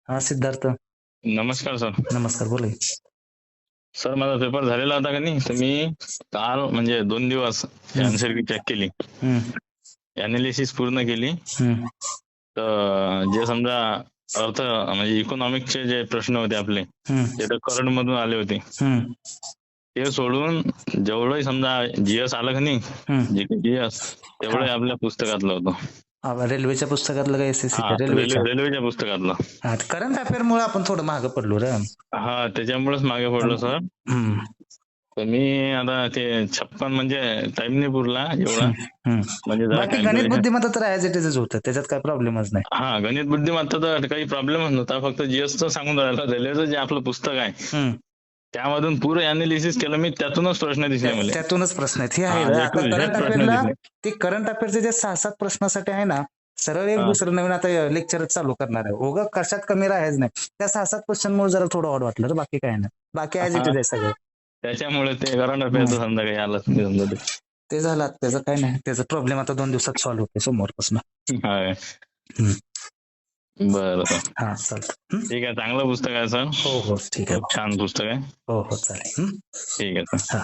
हा सिद्धार्थ. नमस्कार सर. नमस्कार, बोला की. सर माझा पेपर झालेला होता का नाही, तर मी काल म्हणजे 2 दिवस आन्सर की चेक केली, हम्म, अनालिसिस पूर्ण केली. हम्म, तर जे समजा अर्थ म्हणजे इकॉनॉमिकचे जे प्रश्न होते आपले, हम्म, ते तर करंट मधून आले होते. हम्म, ते सोडून जेवढंही समजा जीएस आलं का नाही, हम्म. जीएस तेवढं आपल्या पुस्तकातलं होतं. रेल्वेच्या पुस्तकातलं का एसएससी हा, रेल्वेच्या? रेल्वेच्या पुस्तकातलं. हा, करंट अफेअर मुळे आपण थोडं मागे पडलो रे. हा, त्याच्यामुळेच मागे पडलो सर. हम्म, तर मी आता ते 56 म्हणजे टाइम नाही पुरला एवढा, हम्म. म्हणजे जरा बाकी गणित कॅल्क्युलेशन. बुद्धिमत्ता तर ॲज इट इजच होतं, त्याच्यात काही प्रॉब्लेमच नाही. हा, गणित बुद्धिमत्ता तर काही प्रॉब्लेमच नव्हता, फक्त जीएसचं सांगून राहिलं. रेल्वेचं जे आपलं पुस्तक आहे हम्म. त्यामधून पुरं अनालिसिस केलं मी, त्यातूनच प्रश्न दिसले मला. त्यातूनच प्रश्न आहेत हे हा, आहे रे. ए आता टू झेड करंट प्रश्न अफेअरला दिसले. ते करंट अफेअरचे जे 6-7 प्रश्नासाठी आहे ना, सरळ एक हा, दुसरं नवीन आता लेक्चरच चालू करणार आहे. उगा कशात कमी राहायचं नाही. त्या 6-7 क्वेश्चन मुळे जरा थोडं ऑड वाटलं रे, बाकी काय नाही. बाकी ॲज इट हा, इज आहे सगळं. त्याच्यामुळे ते करंट हम्म. अफेअरचं समजा काही आलंच नाही समजा ते. ते झालं आता, त्याचं काय नाही. त्याचा प्रॉब्लेम आता 2 दिवसात सॉल्व्ह होते सोमवारपासून. हा, हम्म. बरं सर. हा, चालतं. ठीक आहे, चांगलं पुस्तक आहे सर, हो हो, ठीक आहे. खूप छान पुस्तक आहे. हो हो, चालेल. ठीक आहे सर. हा.